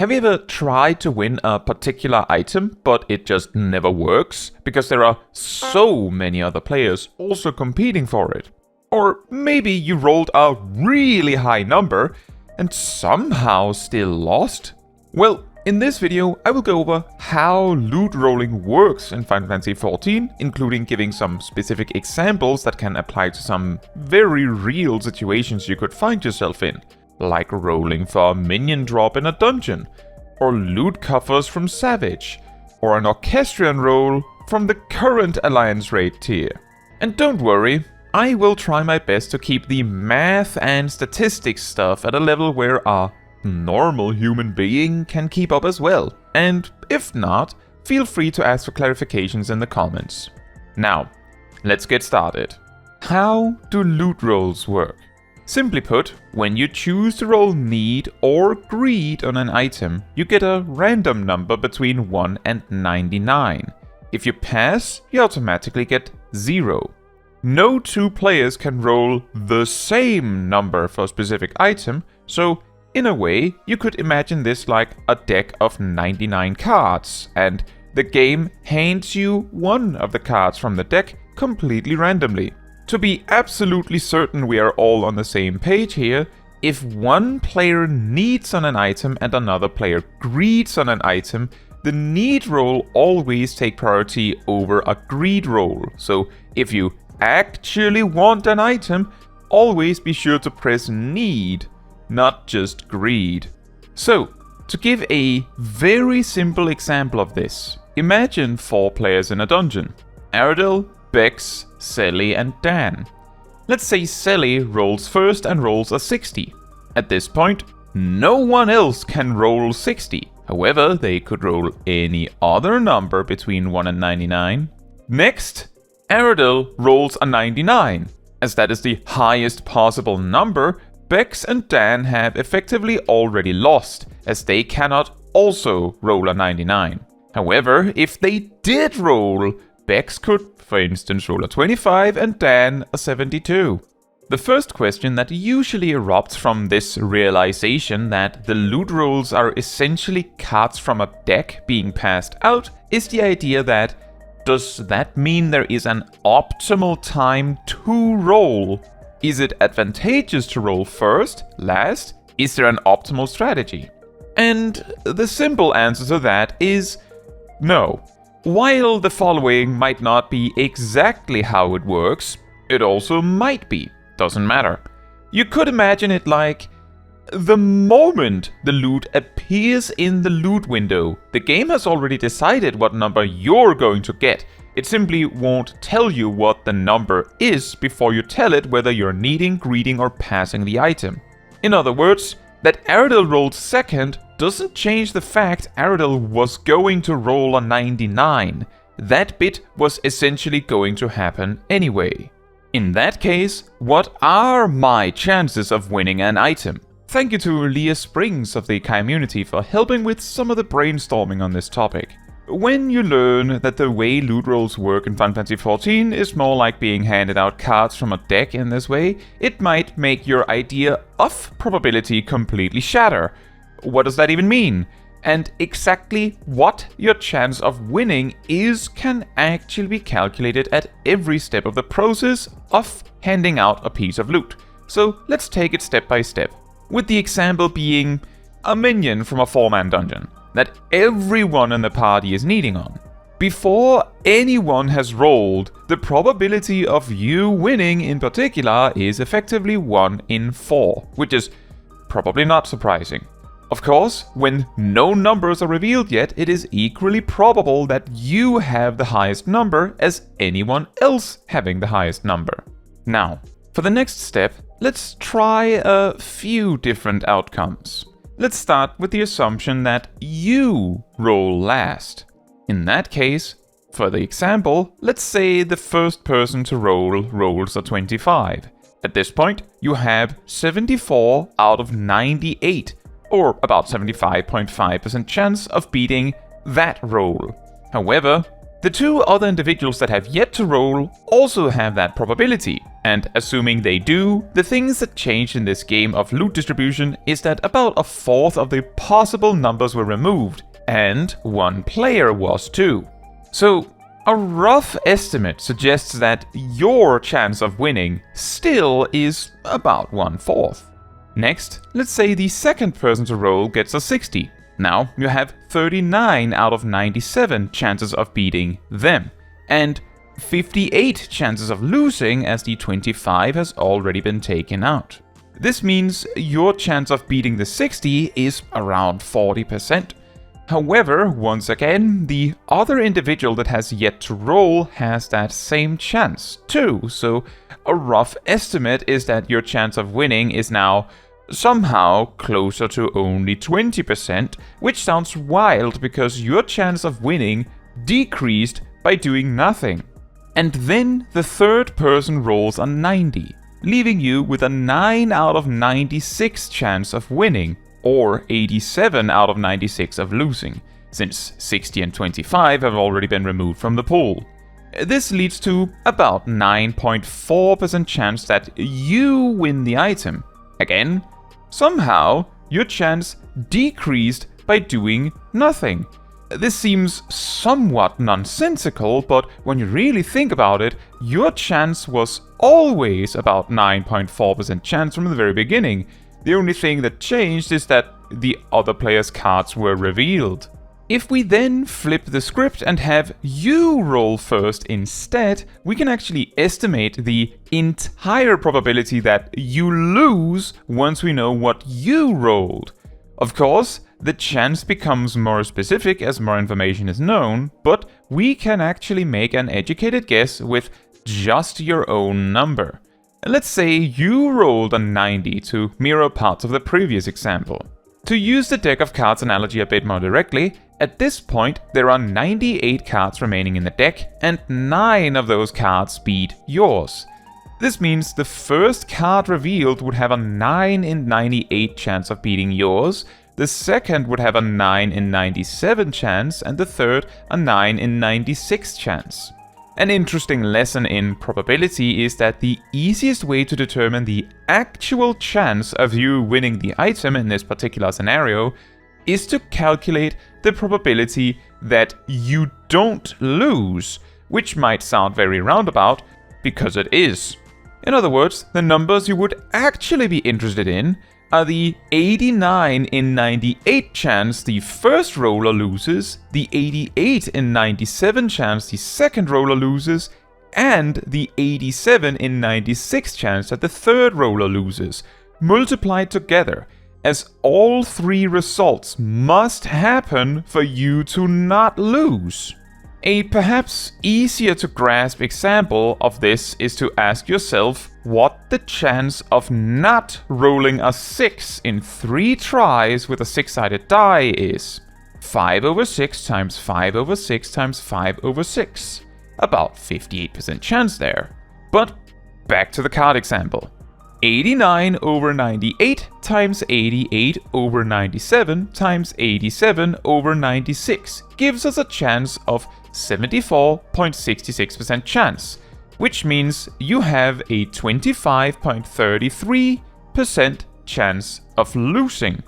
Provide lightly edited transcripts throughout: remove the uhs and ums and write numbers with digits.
Have you ever tried to win a particular item, but it just never works because there are so many other players also competing for it? Or maybe you rolled a really high number and somehow still lost? Well, in this video I will go over how loot rolling works in Final Fantasy XIV, including giving some specific examples that can apply to some very real situations you could find yourself in, like rolling for a minion drop in a dungeon, or loot coffers from Savage, or an Orchestrion roll from the current Alliance raid tier. And don't worry, I will try my best to keep the math and statistics stuff at a level where a normal human being can keep up as well, and if not, feel free to ask for clarifications in the comments. Now, let's get started. How do loot rolls work? Simply put, when you choose to roll Need or Greed on an item, you get a random number between 1 and 99. If you pass, you automatically get 0. No two players can roll the same number for a specific item, so in a way, you could imagine this like a deck of 99 cards, and the game hands you one of the cards from the deck completely randomly. To be absolutely certain we are all on the same page here, if one player needs on an item and another player greeds on an item, the need roll always take priority over a greed roll. So if you actually want an item, always be sure to press need, not just greed. So, to give a very simple example of this, imagine 4 players in a dungeon: Aradil, Bex, Selly and Dan. Let's say Selly rolls first and rolls a 60. At this point, no one else can roll 60. However, they could roll any other number between 1 and 99. Next, Aradil rolls a 99. As that is the highest possible number, Bex and Dan have effectively already lost, as they cannot also roll a 99. However, if they did roll, Bex could, for instance, roll a 25 and Dan a 72. The first question that usually erupts from this realization that the loot rolls are essentially cards from a deck being passed out is the idea that, does that mean there is an optimal time to roll? Is it advantageous to roll first, last? Is there an optimal strategy? And the simple answer to that is no. While the following might not be exactly how it works, it also might be. Doesn't matter. You could imagine it like, the moment the loot appears in the loot window, the game has already decided what number you're going to get. It simply won't tell you what the number is before you tell it whether you're needing, greeding, or passing the item. In other words, that Aradil rolled second doesn't change the fact Aradil was going to roll a 99. That bit was essentially going to happen anyway. In that case, what are my chances of winning an item? Thank you to Leah Springs of the community for helping with some of the brainstorming on this topic. When you learn that the way loot rolls work in Final Fantasy XIV is more like being handed out cards from a deck in this way, it might make your idea of probability completely shatter. What does that even mean? And exactly what your chance of winning is can actually be calculated at every step of the process of handing out a piece of loot. So let's take it step by step, with the example being a minion from a 4-man dungeon that everyone in the party is needing on. Before anyone has rolled, the probability of you winning in particular is effectively 1 in 4, which is probably not surprising. Of course, when no numbers are revealed yet, it is equally probable that you have the highest number as anyone else having the highest number. Now, for the next step, let's try a few different outcomes. Let's start with the assumption that you roll last. In that case, for the example, let's say the first person to roll rolls a 25. At this point, you have 74 out of 98, or about 75.5% chance of beating that roll. However, the 2 other individuals that have yet to roll also have that probability. And assuming they do, the things that changed in this game of loot distribution is that about a fourth of the possible numbers were removed, and one player was too. So a rough estimate suggests that your chance of winning still is about 1/4. Next, let's say the second person to roll gets a 60. Now you have 39 out of 97 chances of beating them, and 58 chances of losing as the 25 has already been taken out. This means your chance of beating the 60 is around 40%. However, once again, the other individual that has yet to roll has that same chance too, so a rough estimate is that your chance of winning is now somehow closer to only 20%, which sounds wild because your chance of winning decreased by doing nothing. And then the third person rolls a 90, leaving you with a 9 out of 96 chance of winning, or 87 out of 96 of losing, since 60 and 25 have already been removed from the pool. This leads to about 9.4% chance that you win the item. Again, somehow your chance decreased by doing nothing. This seems somewhat nonsensical, but when you really think about it, your chance was always about 9.4% chance from the very beginning. The only thing that changed is that the other player's cards were revealed. If we then flip the script and have you roll first instead, we can actually estimate the entire probability that you lose once we know what you rolled. Of course, the chance becomes more specific as more information is known, but we can actually make an educated guess with just your own number. Let's say you rolled a 90 to mirror parts of the previous example. To use the deck of cards analogy a bit more directly, at this point there are 98 cards remaining in the deck, and 9 of those cards beat yours. This means the first card revealed would have a 9 in 98 chance of beating yours, the second would have a 9 in 97 chance, and the third a 9 in 96 chance. An interesting lesson in probability is that the easiest way to determine the actual chance of you winning the item in this particular scenario is to calculate the probability that you don't lose, which might sound very roundabout, because it is. In other words, the numbers you would actually be interested in are the 89 in 98 chance the first roller loses, the 88 in 97 chance the second roller loses, and the 87 in 96 chance that the third roller loses, multiplied together, as all three results must happen for you to not lose. A perhaps easier to grasp example of this is to ask yourself what the chance of not rolling a 6 in 3 tries with a 6-sided die is. 5/6 times 5/6 times 5/6. About 58% chance there. But back to the card example. 89/98 times 88/97 times 87/96 gives us a chance of 74.66% chance, which means you have a 25.33% chance of losing.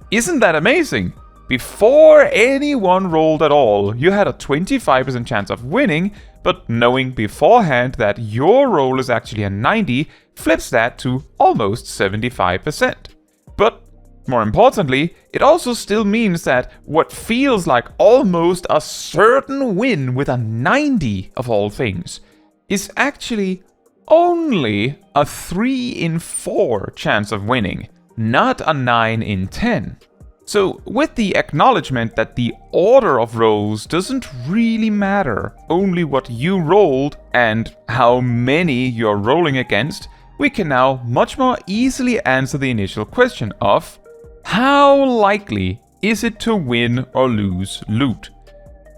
Isn't that amazing? Before anyone rolled at all, you had a 25% chance of winning, but knowing beforehand that your roll is actually a 90 flips that to almost 75%. But more importantly, it also still means that what feels like almost a certain win with a 90 of all things is actually only a 3 in 4 chance of winning, not a 9 in 10. So with the acknowledgement that the order of rolls doesn't really matter, only what you rolled and how many you're rolling against, we can now much more easily answer the initial question of how likely is it to win or lose loot?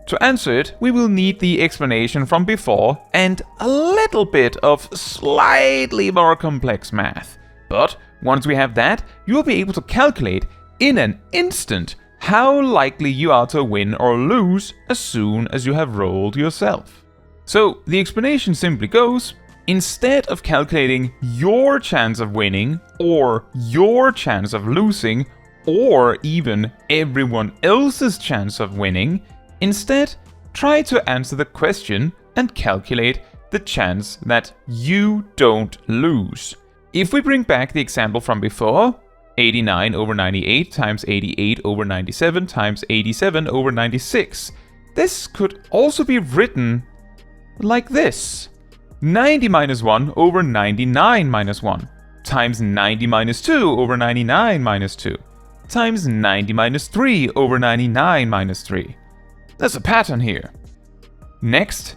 To answer it, we will need the explanation from before and a little bit of slightly more complex math. But once we have that, you'll be able to calculate in an instant how likely you are to win or lose as soon as you have rolled yourself. So the explanation simply goes, instead of calculating your chance of winning, or your chance of losing, or even everyone else's chance of winning, instead try to answer the question and calculate the chance that you don't lose. If we bring back the example from before, 89 over 98 times 88 over 97 times 87 over 96, this could also be written like this. 90 minus 1 over 99 minus 1 times 90 minus 2 over 99 minus 2 times 90 minus 3 over 99 minus 3. There's a pattern here. Next,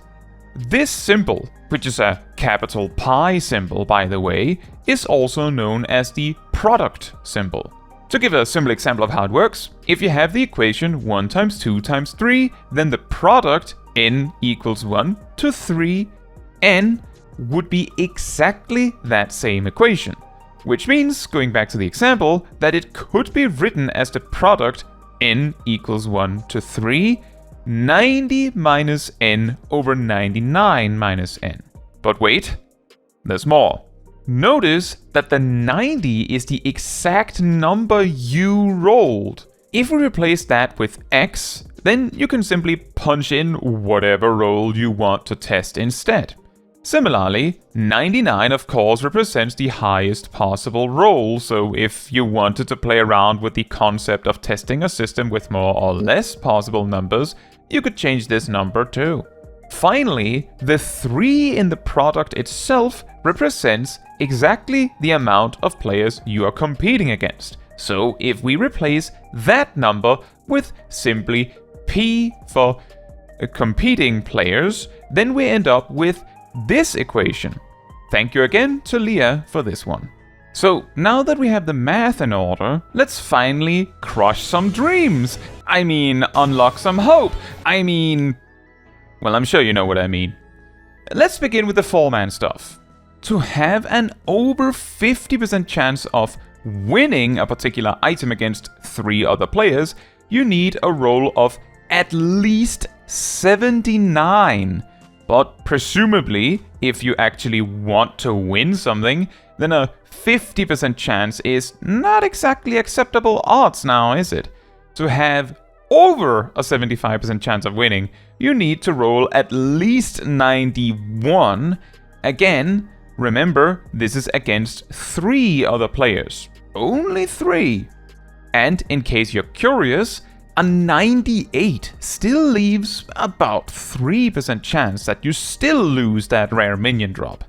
this symbol, which is a capital Pi symbol by the way, is also known as the product symbol. To give a simple example of how it works, if you have the equation 1 times 2 times 3, then the product n equals 1 to 3, n would be exactly that same equation. Which means, going back to the example, that it could be written as the product n equals 1 to 3, 90 minus n over 99 minus n. But wait, there's more. Notice that the 90 is the exact number you rolled. If we replace that with x, then you can simply punch in whatever roll you want to test instead. Similarly, 99 of course represents the highest possible roll, so if you wanted to play around with the concept of testing a system with more or less possible numbers, you could change this number too. Finally, the 3 in the product itself represents exactly the amount of players you are competing against. So if we replace that number with simply P for competing players, then we end up with this equation. Thank you again to Leah for this one. So now that we have the math in order, let's finally crush some dreams. I mean, unlock some hope. Well, I'm sure you know what I mean. Let's begin with the four-man stuff. To have an over 50% chance of winning a particular item against 3 other players, you need a roll of at least 79. But presumably, if you actually want to win something, then a 50% chance is not exactly acceptable odds now, is it? To have over a 75% chance of winning, you need to roll at least 91. Again, remember, this is against 3 other players. Only 3. And in case you're curious, a 98 still leaves about 3% chance that you still lose that rare minion drop.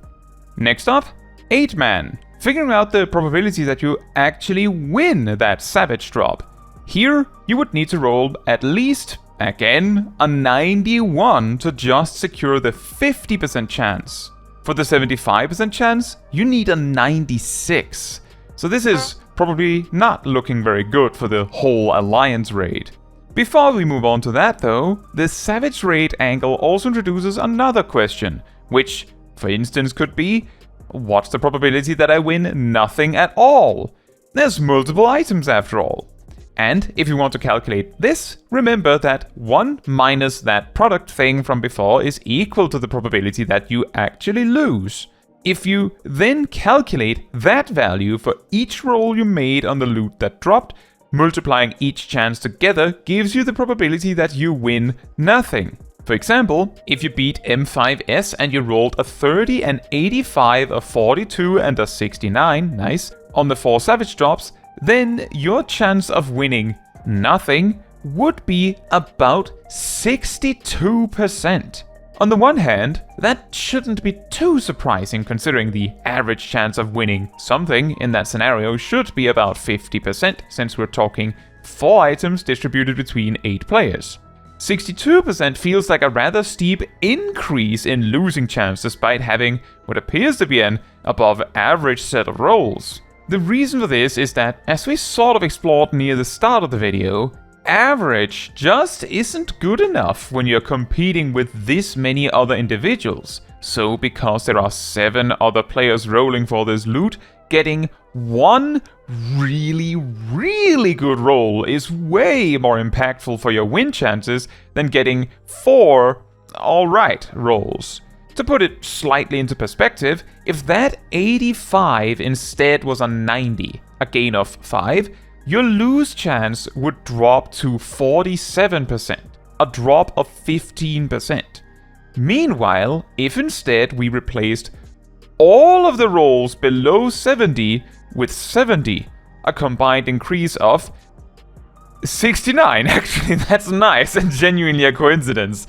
Next up, 8-man. Figuring out the probability that you actually win that savage drop. Here, you would need to roll at least, again, a 91 to just secure the 50% chance. For the 75% chance, you need a 96. So this is probably not looking very good for the whole alliance raid. Before we move on to that though, the savage raid angle also introduces another question, which, for instance, could be, what's the probability that I win nothing at all? There's multiple items after all. And if you want to calculate this, remember that 1 minus that product thing from before is equal to the probability that you actually lose. If you then calculate that value for each roll you made on the loot that dropped, multiplying each chance together gives you the probability that you win nothing. For example, if you beat M5S and you rolled a 30, an 85, a 42 and a 69, nice, on the 4 savage drops, then your chance of winning nothing would be about 62%. On the one hand, that shouldn't be too surprising considering the average chance of winning something in that scenario should be about 50% since we're talking 4 items distributed between 8 players. 62% feels like a rather steep increase in losing chance despite having what appears to be an above average set of rolls. The reason for this is that, as we sort of explored near the start of the video, average just isn't good enough when you're competing with this many other individuals. So because there are 7 other players rolling for this loot, getting 1 really good roll is way more impactful for your win chances than getting 4 alright rolls. To put it slightly into perspective, if that 85 instead was a 90, a gain of 5, your lose chance would drop to 47%, a drop of 15%. Meanwhile, if instead we replaced all of the rolls below 70 with 70, a combined increase of 69. Actually, that's nice and genuinely a coincidence.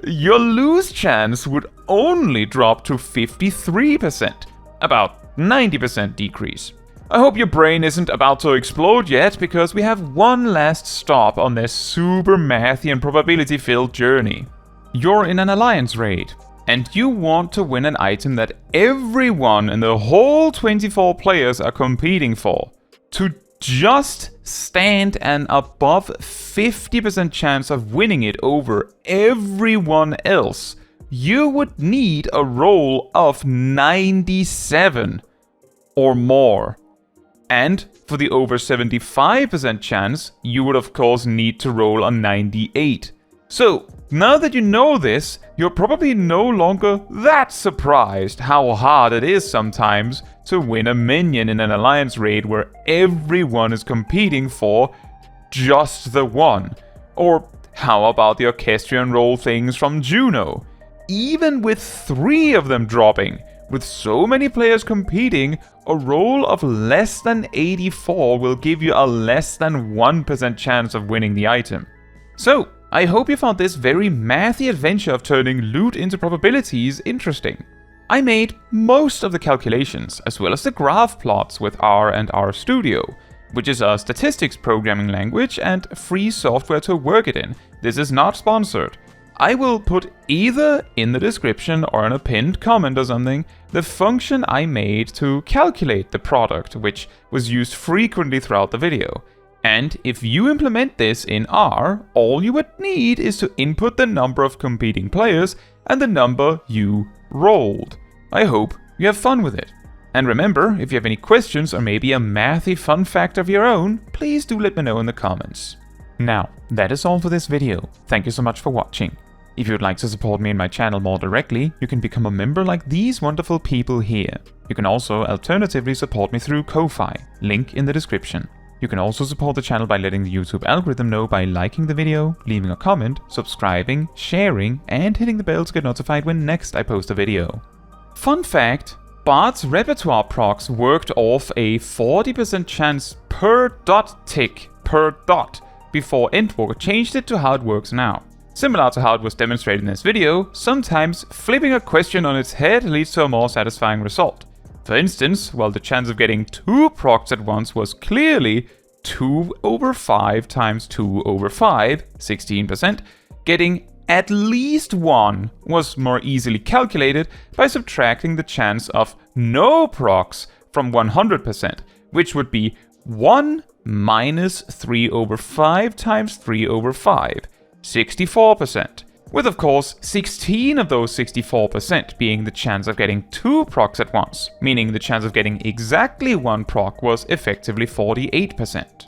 Your lose chance would only drop to 53%, about 90% decrease. I hope your brain isn't about to explode yet, because we have one last stop on this super mathy and probability-filled journey. You're in an alliance raid, and you want to win an item that everyone in the whole 24 players are competing for. To just stand an above 50% chance of winning it over everyone else, you would need a roll of 97 or more. And for the over 75% chance, you would of course need to roll a 98. So, now that you know this, you're probably no longer that surprised how hard it is sometimes to win a minion in an alliance raid where everyone is competing for just the one. Or how about the orchestrion roll things from Juno? Even with 3 of them dropping, with so many players competing, a roll of less than 84 will give you a less than 1% chance of winning the item. So, I hope you found this very mathy adventure of turning loot into probabilities interesting. I made most of the calculations, as well as the graph plots with R and R Studio, which is a statistics programming language and free software to work it in. This is not sponsored. I will put either in the description or in a pinned comment or something the function I made to calculate the product, which was used frequently throughout the video. And if you implement this in R, all you would need is to input the number of competing players and the number you rolled. I hope you have fun with it. And remember, if you have any questions or maybe a mathy fun fact of your own, please do let me know in the comments. Now, that is all for this video. Thank you so much for watching. If you would like to support me and my channel more directly, you can become a member like these wonderful people here. You can also alternatively support me through Ko-Fi, link in the description. You can also support the channel by letting the YouTube algorithm know by liking the video, leaving a comment, subscribing, sharing, and hitting the bell to get notified when next I post a video. Fun fact, Bard's repertoire procs worked off a 40% chance per dot tick per dot before Endwalker changed it to how it works now. Similar to how it was demonstrated in this video, sometimes flipping a question on its head leads to a more satisfying result. For instance, while the chance of getting 2 procs at once was clearly 2 over 5 times 2 over 5, 16%, getting at least 1 was more easily calculated by subtracting the chance of no procs from 100%, which would be 1 minus 3 over 5 times 3 over 5, 64%. With of course 16 of those 64% being the chance of getting 2 procs at once, meaning the chance of getting exactly 1 proc was effectively 48%.